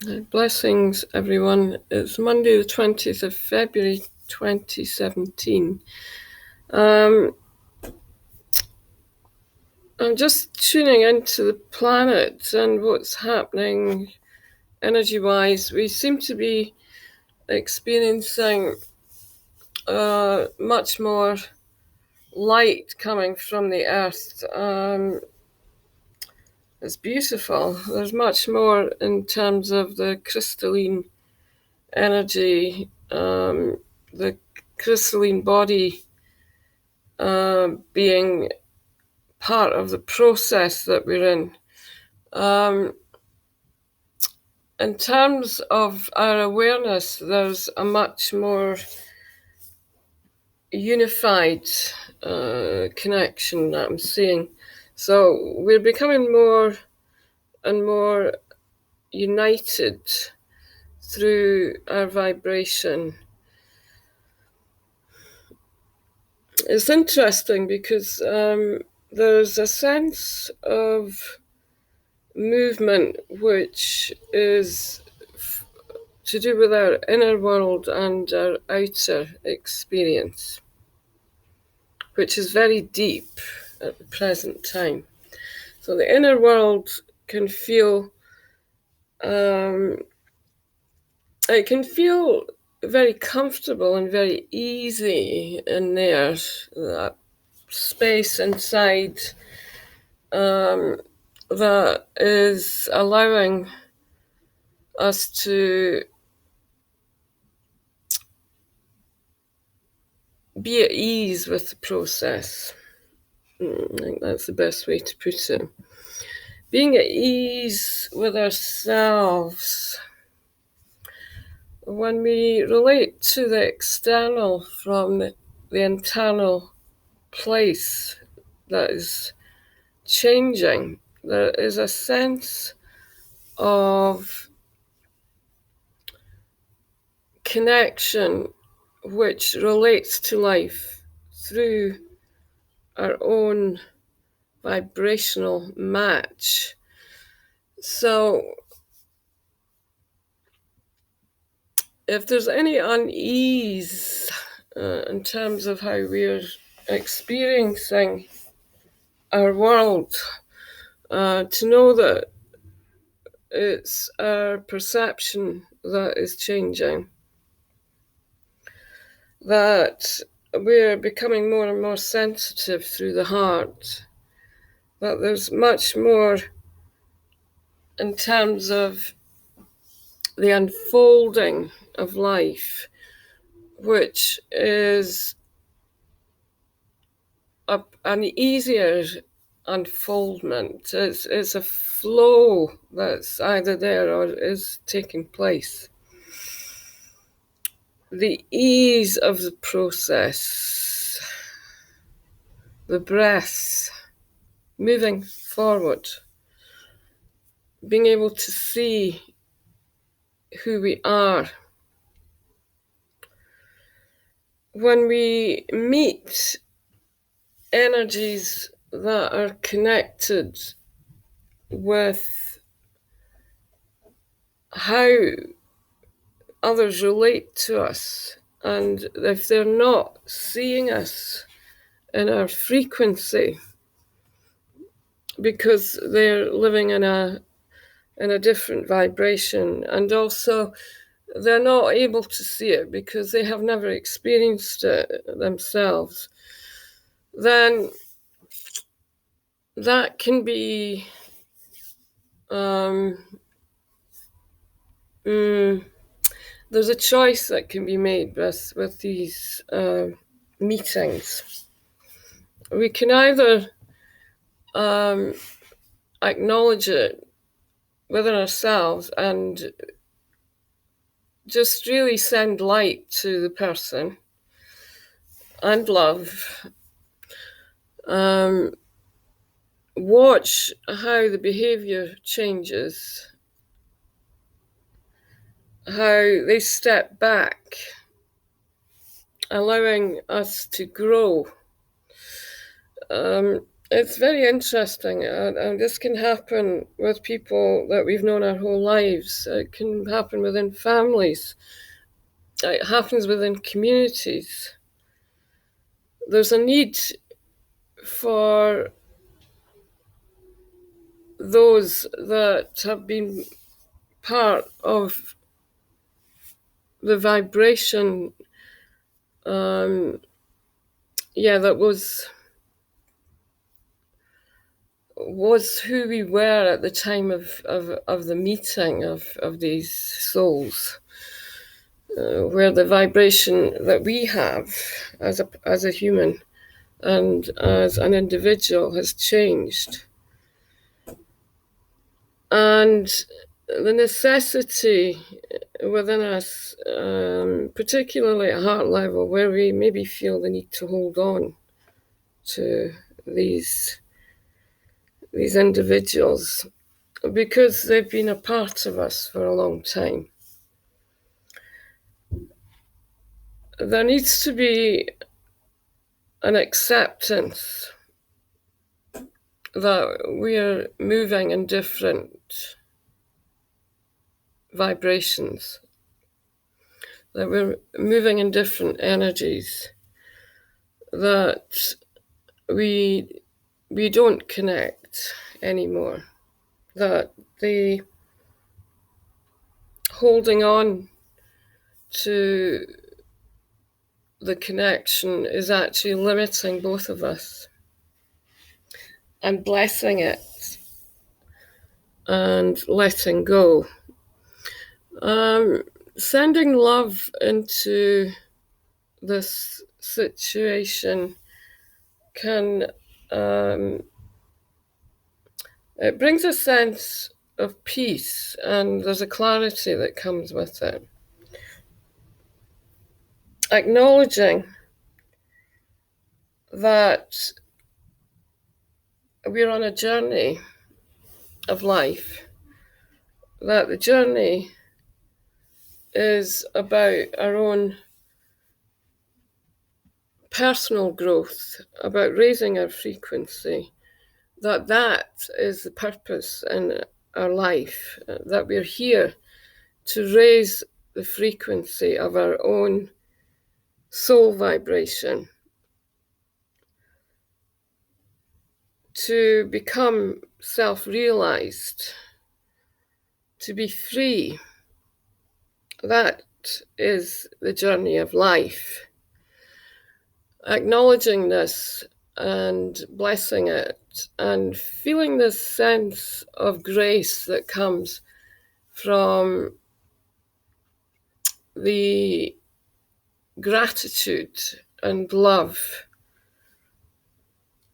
Blessings, everyone. It's Monday, the 20th of February, 2017. I'm just tuning into the planet and what's happening energy-wise. We seem to be experiencing much more light coming from the Earth. It's beautiful. There's much more in terms of the crystalline energy, the crystalline body being part of the process that we're in. In terms of our awareness, there's a much more unified connection that I'm seeing. So we're becoming more and more united through our vibration. It's interesting because there's a sense of movement which is to do with our inner world and our outer experience, which is very deep at the present time. So the inner world can feel it can feel very comfortable and very easy in there. That space inside that is allowing us to be at ease with the process. I think that's the best way to put it. Being at ease with ourselves. When we relate to the external from the internal place that is changing, there is a sense of connection which relates to life through our own vibrational match. So if there's any unease in terms of how we're experiencing our world, to know that it's our perception that is changing, that we're becoming more and more sensitive through the heart, that there's much more in terms of the unfolding of life, which is an easier unfoldment. It's a flow that's either there or is taking place. The ease of the process, the breath, moving forward, being able to see who we are. When we meet energies that are connected with how others relate to us, and if they're not seeing us in our frequency because they're living in a different vibration, and also they're not able to see it because they have never experienced it themselves, then that can be there's a choice that can be made with these meetings. We can either acknowledge it within ourselves and just really send light to the person and love. Watch how the behavior changes, how they step back, allowing us to grow. It's very interesting, and this can happen with people that we've known our whole lives. It can happen within families. It happens within communities. There's a need for those that have been part of the vibration, that was who we were at the time of the meeting of these souls, where the vibration that we have as a human and as an individual has changed. And the necessity within us, particularly at heart level, where we maybe feel the need to hold on to these individuals because they've been a part of us for a long time. There needs to be an acceptance that we're moving in different vibrations, that we're moving in different energies, that we don't connect anymore, that the holding on to the connection is actually limiting both of us, and blessing it and letting go. Sending love into this situation can it brings a sense of peace, and there's a clarity that comes with it. Acknowledging that we're on a journey of life, that the journey is about our own personal growth, about raising our frequency, that is the purpose in our life, that we're here to raise the frequency of our own soul vibration, to become self-realized, to be free. That is the journey of life. Acknowledging this and blessing it and feeling this sense of grace that comes from the gratitude and love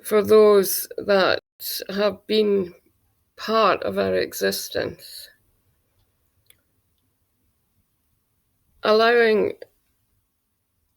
for those that have been part of our existence. Allowing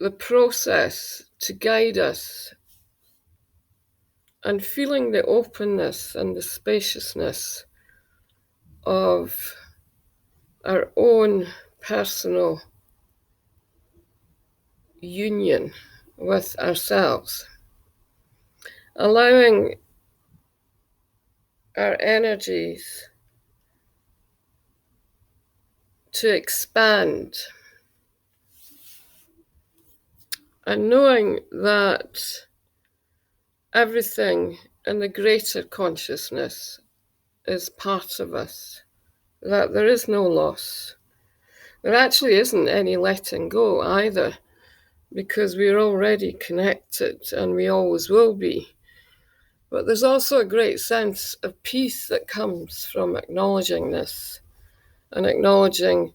the process to guide us and feeling the openness and the spaciousness of our own personal union with ourselves. Allowing our energies to expand, and knowing that everything in the greater consciousness is part of us, that there is no loss. There actually isn't any letting go either, because we're already connected and we always will be. But there's also a great sense of peace that comes from acknowledging this, and acknowledging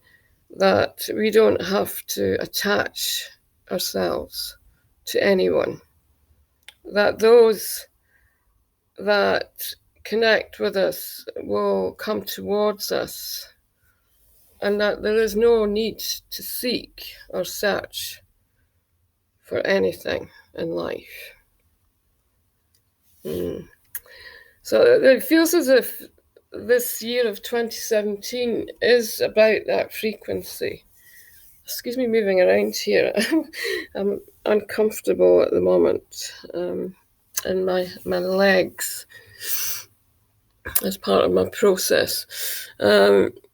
that we don't have to attach ourselves to anyone, that those that connect with us will come towards us, and that there is no need to seek or search for anything in life. So it feels as if this year of 2017 is about that frequency. Excuse me moving around here. I'm uncomfortable at the moment. in my legs as part of my process.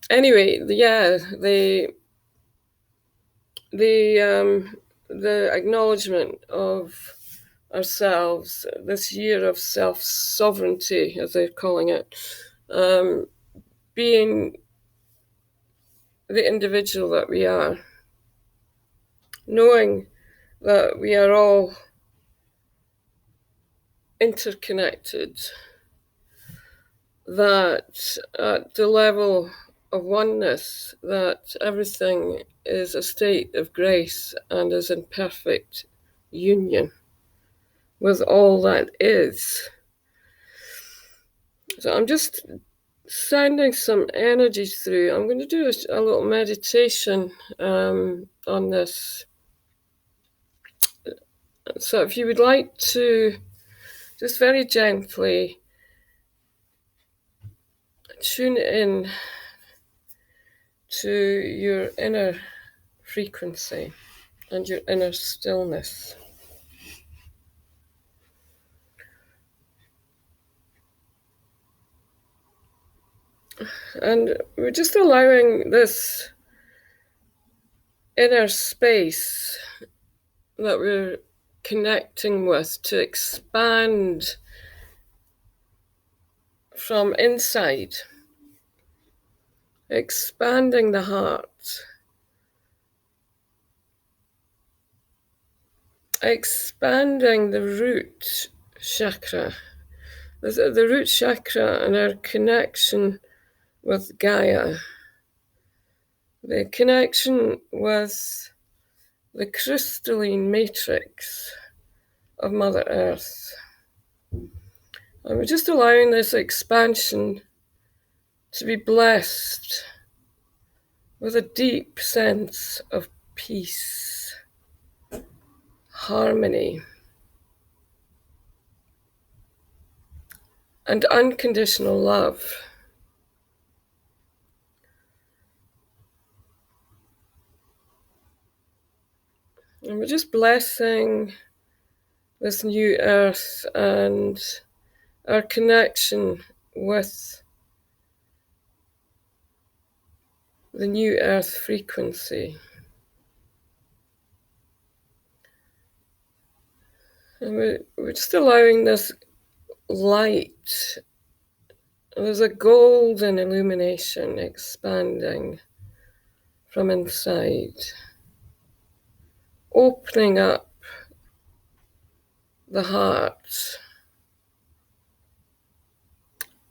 Anyway, yeah, the acknowledgement of ourselves, this year of self-sovereignty, as they're calling it, being the individual that we are, knowing that we are all interconnected, that at the level of oneness, that everything is a state of grace and is in perfect union with all that is. So I'm just sending some energy through. I'm going to do a little meditation on this. So if you would like to just very gently tune in to your inner frequency and your inner stillness. And we're just allowing this inner space that we're connecting with to expand from inside, expanding the heart, expanding the root chakra, the root chakra and our connection with Gaia, the connection with the crystalline matrix of Mother Earth. And we're just allowing this expansion to be blessed with a deep sense of peace, harmony, and unconditional love. And we're just blessing this new earth and our connection with the new earth frequency. And we're just allowing this light. There's a golden illumination expanding from inside, opening up the heart.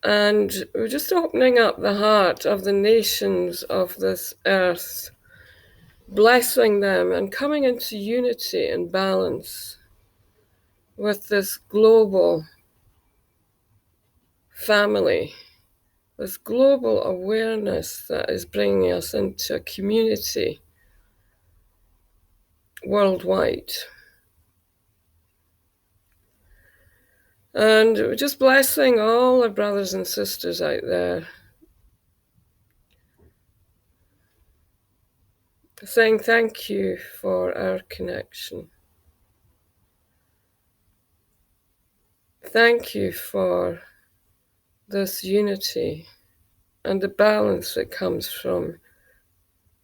And we're just opening up the heart of the nations of this earth, blessing them and coming into unity and balance with this global family, this global awareness that is bringing us into a community worldwide. And we're just blessing all our brothers and sisters out there, saying thank you for our connection. Thank you for this unity and the balance that comes from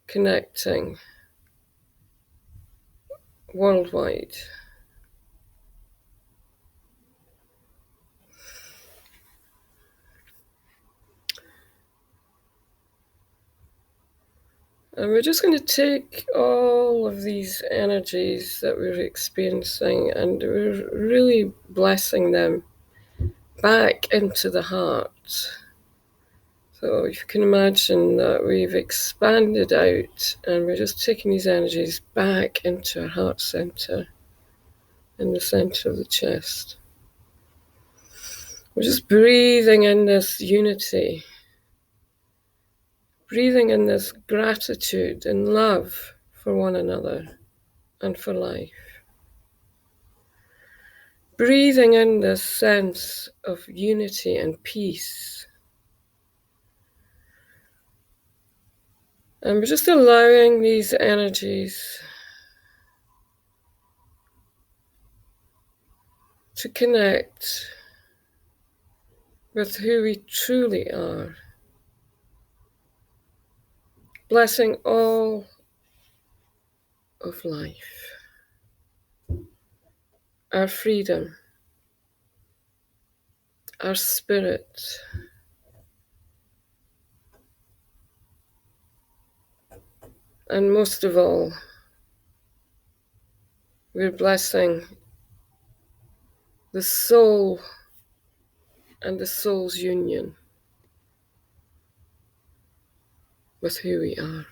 connecting worldwide. And we're just going to take all of these energies that we're experiencing and we're really blessing them back into the heart. So you can imagine that we've expanded out and we're just taking these energies back into our heart center, in the center of the chest. We're just breathing in this unity, breathing in this gratitude and love for one another and for life. Breathing in this sense of unity and peace. And we're just allowing these energies to connect with who we truly are, blessing all of life, our freedom, our spirit, and most of all, we're blessing the soul and the soul's union with who we are.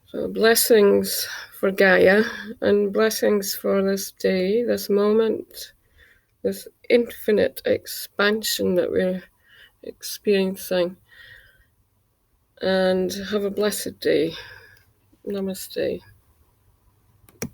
So blessings for Gaia and blessings for this day, this moment, this infinite expansion that we're experiencing. And have a blessed day. Namaste.